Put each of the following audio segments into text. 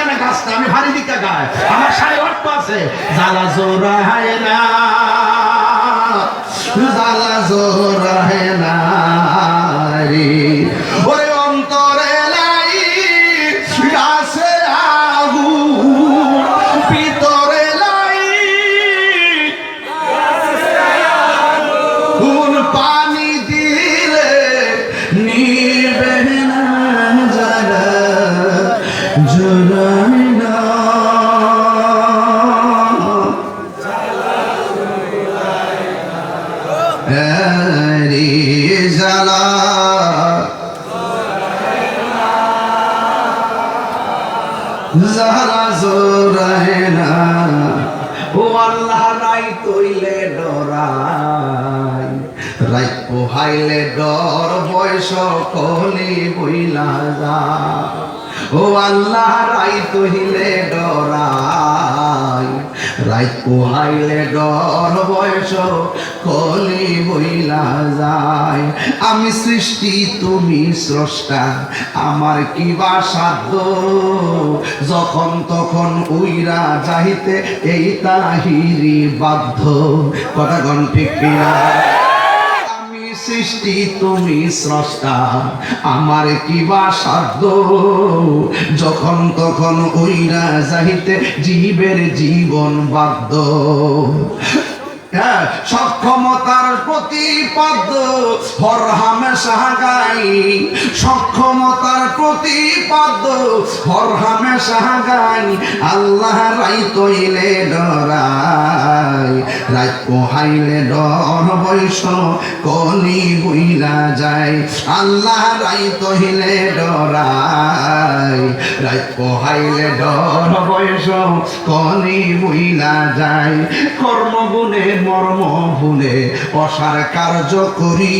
এখানে গাছটা আমি ভারী দিকে গায় আমার সাড়ে অর্থ আছে জ্বালা জোড়া হয় না জ্বালা জোড়া হয় না রে ওরে অন্তরে লাই গাছে আগুন ভিতরে লাই কোন পানি দিলে নিবে না জ্বালা জোড়ায় না জ্বালা জ্বালা জোড়ায় না ও আল্লাহ রাই তৈলে ডরাই রাই পোহাইলে ডর বয়স কলি বইলা যা ও আল্লাহ রাই তৈলে ডরাই রাই পোহাইলে ডর বয়স কলি বইলা যায় আমি সৃষ্টি তুমি স্রষ্টা আমার কি বা সাধ্য যখন তখন উইরা যাইতে এই তাহিরি বাধ্য কথা গণ ঠিক কিনা আমি সৃষ্টি তুমি স্রষ্টা আমার কি বা সাধ্য যখন তখন উইরা যাইতে জীবের জীবন বাধ্য সক্ষমতার প্রতিপাদ্য হর হামেশা গাই সক্ষমতার প্রতিপাদ্য হর হামেশা গাই আল্লাহ রাই তৈলে ডরাই রাই পোহাইলে ডর বৈশ কলি বইলা যায় আল্লাহ রাই তৈলে ডরাই রাই পোহাইলে ডর বৈশ কলি বইলা যায় কর্মগুণে মর্ম ভুলে অসার কার্য করি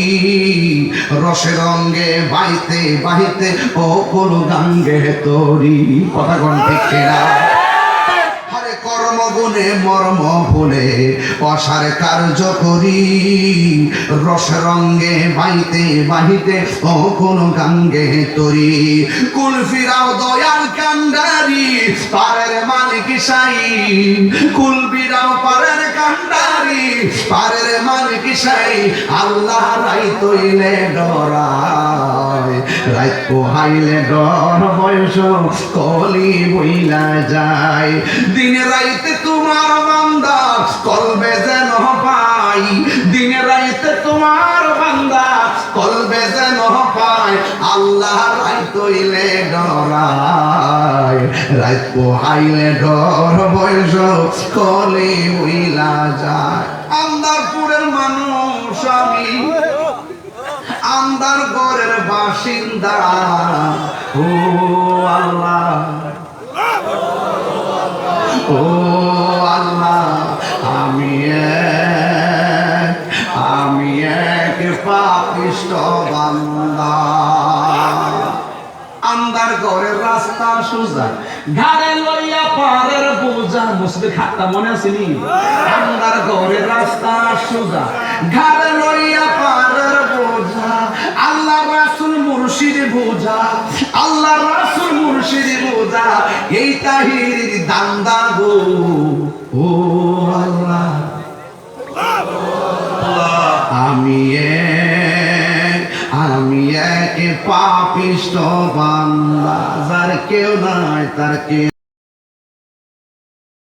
রসের রঙ্গে বাইতে বাহিতে ও কোন গাঙ্গে তরি কথা কোন ঠিক কিনা হরে কর্মগুণে মর্ম ভুলে অসার কার্য করি রসের রঙ্গে বাইতে বাহিতে ও কোন গাঙ্গে তরি কুল ফিরাও দয়াল কান্ডারি পারের মালিক সাই কুল ফিরাও পারের কান্ডারি পারের মালিক সাই আল্লাহ রাই তৈলে ডরায় রাই পোহাইলে ডর বয়স কলি বইলা যায় দিন রাইতে তোমার বান্দা কলবে যেন পাই দিন রাইতে তোমার বান্দা কলবে যেন পাই আল্লাহ রাই তৈলে ডরায় রাই পোহাইলে ডর বয়স কলি বইলা যায় আন্দারপুরের মানুষ আমি আন্দার গড়ের বাসিন্দা ও আল্লাহ ও আল্লাহ আমি এক পাপিষ্ঠ বান্দা আন্দার ঘরের রাস্তা সোজা ঘাড়ে লইয়া পারের বোঝা মুসলিম খাট্টা মনে আসেনি আন্দার ঘরের রাস্তা সোজা ঘাড়ে লইয়া পারের বোঝা আল্লাহ রাসূল মুর্শিদ বোঝা আল্লাহ রাসূল মুর্শিদ বোঝা এই তাহির দান্দা গো ও আল্লাহ আমি এক পাপিষ্ঠ বান্দা যার কেউ নাই তার কেউ